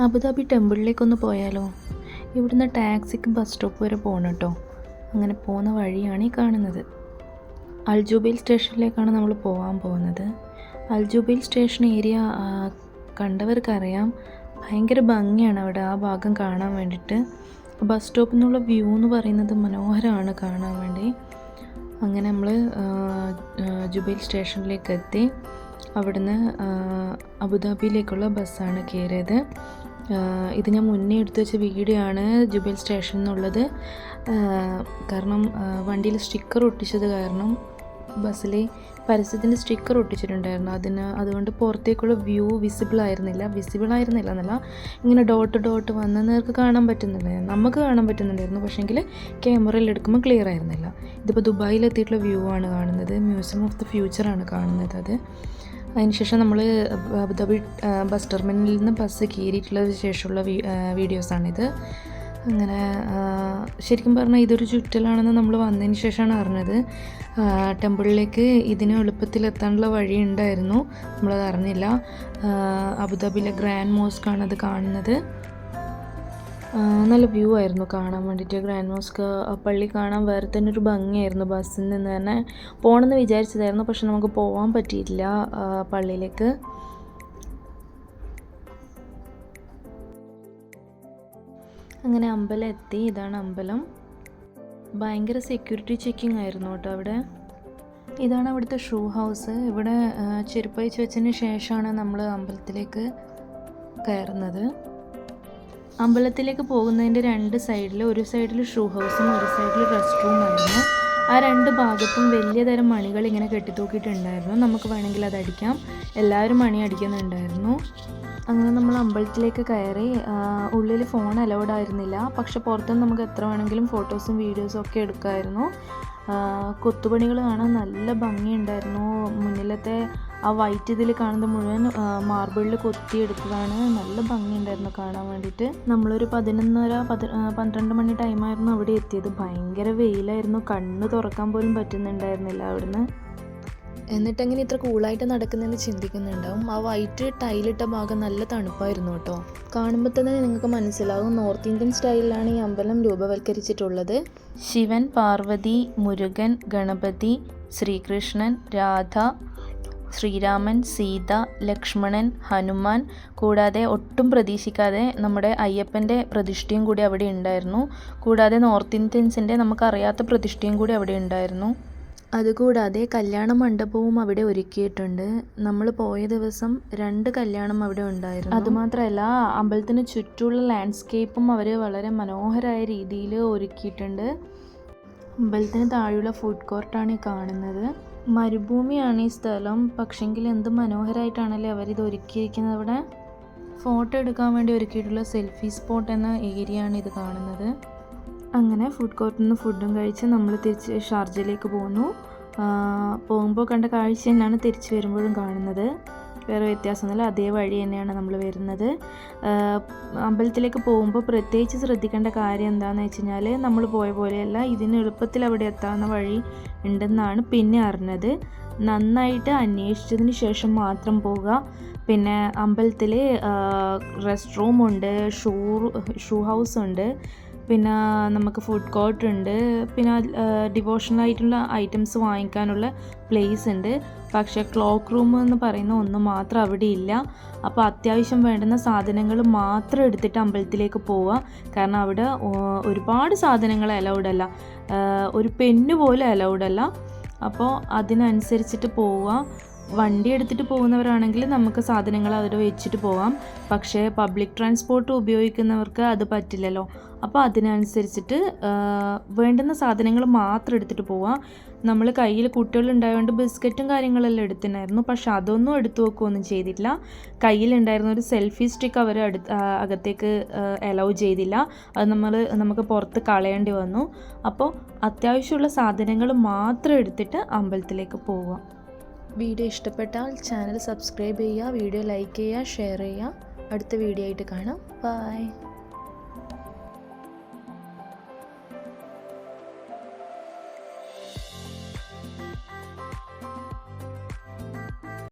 Abu Dhabi ടെമ്പിളിലേക്കൊന്ന് പോയാലോ? ഇവിടുന്ന് ടാക്സിക്ക് bus stop വരെ പോകണം കേട്ടോ. അങ്ങനെ പോകുന്ന വഴിയാണ് ഈ കാണുന്നത്. അൽജുബൈൽ സ്റ്റേഷനിലേക്കാണ് നമ്മൾ പോകാൻ പോകുന്നത്. അൽജുബൈൽ സ്റ്റേഷൻ ഏരിയ കണ്ടവർക്കറിയാം, ഭയങ്കര ഭംഗിയാണ് അവിടെ ആ ഭാഗം കാണാൻ വേണ്ടിയിട്ട്. ബസ് സ്റ്റോപ്പിൽ നിന്നുള്ള വ്യൂ എന്ന് പറയുന്നത് മനോഹരമാണ് കാണാൻ വേണ്ടി. അങ്ങനെ നമ്മൾ ജുബൈൽ സ്റ്റേഷനിലേക്ക് എത്തി. അവിടുന്ന് അബുദാബിയിലേക്കുള്ള ബസ്സാണ് കയറിയത്. ഇത് ഞാൻ മുന്നേ എടുത്തു വെച്ച വീഡിയോ ആണ് ജുബൈൽ സ്റ്റേഷൻ എന്നുള്ളത്. കാരണം വണ്ടിയിൽ സ്റ്റിക്കർ ഒട്ടിച്ചത് കാരണം ബസ്സിൽ പരസ്യത്തിൻ്റെ സ്റ്റിക്കർ ഒട്ടിച്ചിട്ടുണ്ടായിരുന്നു. അതുകൊണ്ട് പുറത്തേക്കുള്ള വ്യൂ വിസിബിൾ ആയിരുന്നില്ല എന്നല്ല, ഇങ്ങനെ ഡോട്ട് വന്ന് നേർക്ക് കാണാൻ പറ്റുന്നില്ല. നമുക്ക് കാണാൻ പറ്റുന്നുണ്ടായിരുന്നു, പക്ഷേങ്കിൽ ക്യാമറയിൽ എടുക്കുമ്പോൾ ക്ലിയർ ആയിരുന്നില്ല. ഇതിപ്പോൾ ദുബായിലെത്തിയിട്ടുള്ള വ്യൂ ആണ് കാണുന്നത്. മ്യൂസിയം ഓഫ് ദി ഫ്യൂച്ചറാണ് കാണുന്നത്. അതിനുശേഷം നമ്മൾ അബുദാബി ബസ് ടെർമിനലിൽ നിന്ന് ബസ് കയറിയിട്ടുള്ളതിന് ശേഷമുള്ള വീഡിയോസാണിത്. അങ്ങനെ ശരിക്കും പറഞ്ഞാൽ ഇതൊരു ചുറ്റലാണെന്ന് നമ്മൾ വന്നതിന് ശേഷമാണ് അറിഞ്ഞത്. ടെമ്പിളിലേക്ക് ഇതിന് എളുപ്പത്തിലെത്താനുള്ള വഴി ഉണ്ടായിരുന്നു, നമ്മളത് അറിഞ്ഞില്ല. അബുദാബിയിലെ ഗ്രാൻഡ് മോസ്കാണ് അത് കാണുന്നത്. നല്ല വ്യൂ ആയിരുന്നു കാണാൻ വേണ്ടിയിട്ട്. ഗ്രാൻഡ് മോസ്ക് പള്ളി കാണാൻ വേറെ തന്നെ ഒരു ഭംഗിയായിരുന്നു. ബസ്സിൽ നിന്ന് തന്നെ പോകണമെന്ന് വിചാരിച്ചതായിരുന്നു, പക്ഷെ നമുക്ക് പോകാൻ പറ്റിയിട്ടില്ല പള്ളിയിലേക്ക്. അങ്ങനെ അമ്പലം എത്തി. ഇതാണ് അമ്പലം. ഭയങ്കര സെക്യൂരിറ്റി ചെക്കിംഗ് ആയിരുന്നു കേട്ടോ അവിടെ. ഇതാണ് അവിടുത്തെ ഷൂ ഹൗസ്. ഇവിടെ ചെരുപ്പ് അയച്ച് വെച്ചതിന് ശേഷമാണ് നമ്മൾ അമ്പലത്തിലേക്ക് കയറുന്നത്. അമ്പലത്തിലേക്ക് പോകുന്നതിൻ്റെ രണ്ട് സൈഡിൽ, ഒരു സൈഡിൽ ഷൂ ഹൗസും ഒരു സൈഡിൽ റെസ്റ്റ് റൂമായിരുന്നു. ആ രണ്ട് ഭാഗത്തും വലിയ തരം മണികൾ ഇങ്ങനെ കെട്ടിത്തൂക്കിയിട്ടുണ്ടായിരുന്നു. നമുക്ക് വേണമെങ്കിൽ അത് അടിക്കാം. എല്ലാവരും മണി അടിക്കുന്നുണ്ടായിരുന്നു. അങ്ങനെ നമ്മൾ അമ്പലത്തിലേക്ക് കയറി. ഉള്ളിൽ ഫോൺ അലൗഡ് ആയിരുന്നില്ല, പക്ഷെ പുറത്തുനിന്ന് നമുക്ക് എത്ര വേണമെങ്കിലും ഫോട്ടോസും വീഡിയോസും ഒക്കെ എടുക്കാമായിരുന്നു. കൊത്തുപണികൾ കാണാൻ നല്ല ഭംഗിയുണ്ടായിരുന്നു. മുന്നിലത്തെ ആ വൈറ്റ് ഇതിൽ കാണുന്നത് മുഴുവൻ മാർബിളിൽ കൊത്തിയെടുത്തതാണ്. നല്ല ഭംഗിയുണ്ടായിരുന്നു കാണാൻ വേണ്ടിയിട്ട്. നമ്മളൊരു 11:30-12 മണി ടൈമായിരുന്നു അവിടെ എത്തിയത്. ഭയങ്കര വെയിലായിരുന്നു, കണ്ണ് തുറക്കാൻ പോലും പറ്റുന്നുണ്ടായിരുന്നില്ല അവിടുന്ന്. എന്നിട്ടെങ്ങനെ ഇത്ര കൂളായിട്ട് നടക്കുന്നതെന്ന് ചിന്തിക്കുന്നുണ്ടാവും. ആ വൈറ്റ് ടൈലിട്ട ഭാഗം നല്ല തണുപ്പായിരുന്നു കേട്ടോ. കാണുമ്പോൾ തന്നെ നിങ്ങൾക്ക് മനസ്സിലാവും നോർത്ത് ഇന്ത്യൻ സ്റ്റൈലിലാണ് ഈ അമ്പലം രൂപവൽക്കരിച്ചിട്ടുള്ളത്. ശിവൻ, പാർവതി, മുരുകൻ, ഗണപതി, ശ്രീകൃഷ്ണൻ, രാധ, ശ്രീരാമൻ, സീത, ലക്ഷ്മണൻ, ഹനുമാൻ, കൂടാതെ ഒട്ടും പ്രതീക്ഷിക്കാതെ നമ്മുടെ അയ്യപ്പൻ്റെ പ്രതിഷ്ഠയും കൂടി അവിടെ ഉണ്ടായിരുന്നു. കൂടാതെ നോർത്ത് ഇന്ത്യൻസിൻ്റെ നമുക്കറിയാത്ത പ്രതിഷ്ഠയും കൂടി അവിടെ ഉണ്ടായിരുന്നു. അതുകൂടാതെ കല്യാണ മണ്ഡപവും അവിടെ ഒരുക്കിയിട്ടുണ്ട്. നമ്മൾ പോയ ദിവസം 2 കല്യാണം അവിടെ ഉണ്ടായിരുന്നു. അതുമാത്രമല്ല, അമ്പലത്തിന് ചുറ്റുമുള്ള ലാൻഡ്സ്കേപ്പും അവർ വളരെ മനോഹരമായ രീതിയിൽ ഒരുക്കിയിട്ടുണ്ട്. അമ്പലത്തിന് താഴെയുള്ള ഫുഡ് കോർട്ടാണ് ഈ കാണുന്നത്. മരുഭൂമിയാണ് ഈ സ്ഥലം, പക്ഷെങ്കിൽ എന്ത് മനോഹരമായിട്ടാണല്ലേ അവരിത് ഒരുക്കിയിരിക്കുന്നത്. അവിടെ ഫോട്ടോ എടുക്കാൻ വേണ്ടി ഒരുക്കിയിട്ടുള്ള സെൽഫി സ്പോട്ട് എന്ന ഏരിയയാണ് ഇത് കാണുന്നത്. അങ്ങനെ ഫുഡ് കോർട്ടിൽ നിന്ന് ഫുഡും കഴിച്ച് നമ്മൾ തിരിച്ച് ഷാർജയിലേക്ക് പോന്നു. പോകുമ്പോൾ കണ്ട കാഴ്ച തന്നെയാണ് തിരിച്ച് വരുമ്പോഴും കാണുന്നത്. വേറെ വ്യത്യാസമൊന്നുമില്ല, അതേ വഴി തന്നെയാണ് നമ്മൾ വരുന്നത്. അമ്പലത്തിലേക്ക് പോകുമ്പോൾ പ്രത്യേകിച്ച് ശ്രദ്ധിക്കേണ്ട കാര്യം എന്താണെന്ന് വെച്ച് കഴിഞ്ഞാൽ, നമ്മൾ പോയ പോലെയല്ല, ഇതിന് എളുപ്പത്തിൽ അവിടെ എത്താവുന്ന വഴി ഉണ്ടെന്നാണ് പിന്നെ അറിഞ്ഞത്. നന്നായിട്ട് അന്വേഷിച്ചതിന് ശേഷം മാത്രം പോവുക. പിന്നെ അമ്പലത്തിൽ റെസ്റ്റ് റൂമുണ്ട്, ഷൂ ഹൗസ് ഉണ്ട്, പിന്നെ നമുക്ക് ഫുഡ് കോർട്ട് ഉണ്ട്, പിന്നെ ഡിവോഷണൽ ആയിട്ടുള്ള ഐറ്റംസ് വാങ്ങിക്കാനുള്ള പ്ലേസ് ഉണ്ട്. പക്ഷേ ക്ലോക്ക് റൂം എന്ന് പറയുന്ന ഒന്ന് മാത്രം അവിടെ ഇല്ല. അപ്പോൾ അത്യാവശ്യം വേണ്ടുന്ന സാധനങ്ങൾ മാത്രം എടുത്തിട്ട് അമ്പലത്തിലേക്ക് പോവുക. കാരണം അവിടെ ഒരുപാട് സാധനങ്ങൾ അലൗഡ് അല്ല, ഒരു പെന്ന് പോലും അലൗഡ് അല്ല. അപ്പോൾ അതിനനുസരിച്ചിട്ട് പോവുക. വണ്ടി എടുത്തിട്ട് പോകുന്നവരാണെങ്കിൽ നമുക്ക് സാധനങ്ങൾ അവിടെ വെച്ചിട്ട് പോകാം. പക്ഷേ പബ്ലിക് ട്രാൻസ്പോർട്ട് ഉപയോഗിക്കുന്നവർക്ക് അത് പറ്റില്ലല്ലോ. അപ്പോൾ അതിനനുസരിച്ചിട്ട് വേണ്ടുന്ന സാധനങ്ങൾ മാത്രം എടുത്തിട്ട് പോവാം. നമ്മൾ കയ്യിൽ കുട്ടികളുണ്ടായതുകൊണ്ട് ബിസ്ക്കറ്റും കാര്യങ്ങളെല്ലാം എടുത്തിട്ടുണ്ടായിരുന്നു, പക്ഷെ അതൊന്നും എടുത്തു വെക്കുകയൊന്നും ചെയ്തില്ല. കയ്യിലുണ്ടായിരുന്ന ഒരു സെൽഫി സ്റ്റിക്ക് അവർ അകത്തേക്ക് അലൗ ചെയ്തില്ല. അത് നമുക്ക് പുറത്ത് കളയേണ്ടി വന്നു. അപ്പോൾ അത്യാവശ്യമുള്ള സാധനങ്ങൾ മാത്രം എടുത്തിട്ട് അമ്പലത്തിലേക്ക് പോവാം. വീഡിയോ ഇഷ്ടപ്പെട്ടാൽ ചാനൽ സബ്സ്ക്രൈബ് ചെയ്യുക, വീഡിയോ ലൈക്ക് ചെയ്യുക, ഷെയർ ചെയ്യുക. അടുത്ത വീഡിയോ ആയിട്ട് കാണാം. ബൈ.